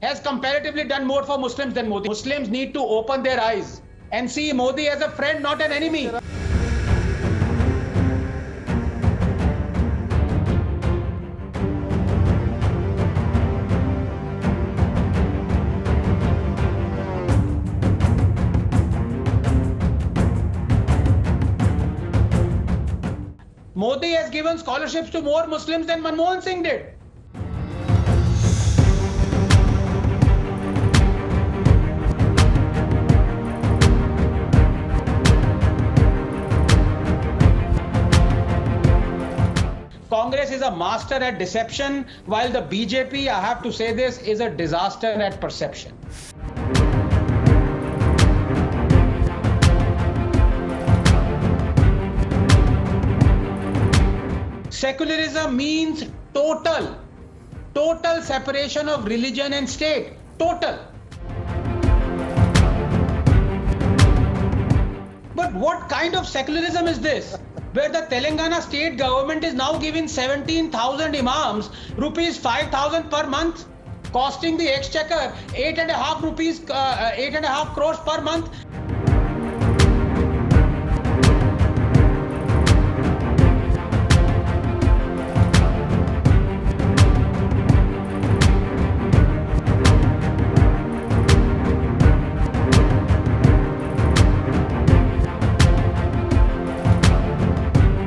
has comparatively done more for Muslims than Modi. Muslims need to open their eyes and see Modi as a friend, not an enemy. Modi has given scholarships to more Muslims than Manmohan Singh did. Congress is a master at deception, while the BJP, I have to say this, is a disaster at perception. Secularism means total separation of religion and state. Total. But what kind of secularism is this? Where the Telangana state government is now giving 17,000 imams rupees 5,000 per month, costing the exchequer 8.5 crores per month.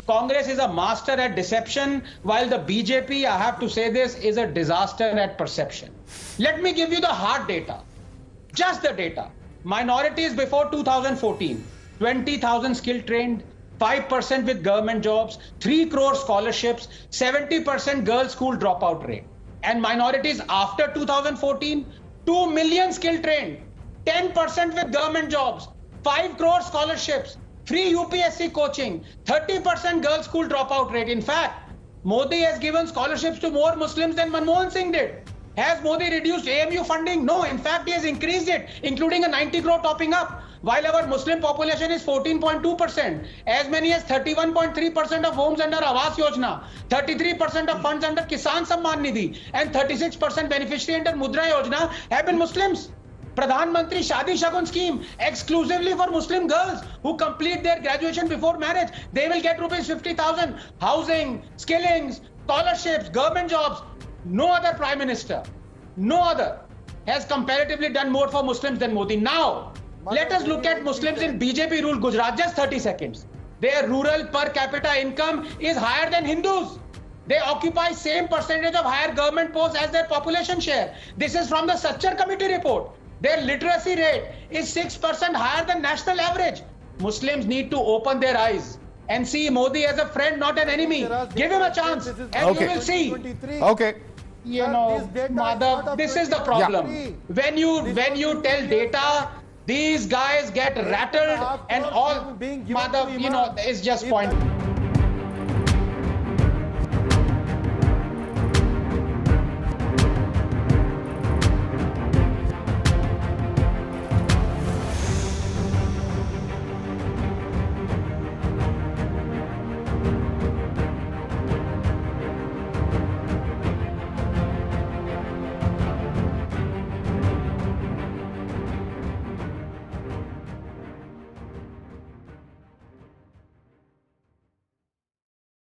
Congress is a master at deception, while the BJP, I have to say this, is a disaster at perception. Let me give you the hard data. Just the data. Minorities before 2014, 20,000 skill trained, 5% with government jobs, 3 crore scholarships, 70% girls' school dropout rate. And minorities after 2014, 2 million skill trained, 10% with government jobs, 5 crore scholarships, free UPSC coaching, 30% girls' school dropout rate. In fact, Modi has given scholarships to more Muslims than Manmohan Singh did. Has Modi reduced AMU funding? No, in fact, he has increased it, including a 90 crore topping up. While our Muslim population is 14.2%, as many as 31.3% of homes under Awas Yojana, 33% of funds under Kisan Samman Nidhi, and 36% beneficiary under Mudra Yojana have been Muslims. Pradhan Mantri Shadi Shagun scheme exclusively for Muslim girls who complete their graduation before marriage. They will get rupees 50,000. Housing, skillings, scholarships, government jobs. No other prime minister, no other has comparatively done more for Muslims than Modi. Now, let us look at Muslims in BJP ruled Gujarat. Just 30 seconds. Their rural per capita income is higher than Hindus. They occupy same percentage of higher government posts as their population share. This is from the Sachar Committee report. Their literacy rate is 6% higher than national average. Muslims need to open their eyes and see Modi as a friend, not an enemy. Give him a chance and you will see. Okay. You know, Madhav, this is the problem. Yeah. When you tell data, these guys get rattled and all, Madhav, you know, it's just point.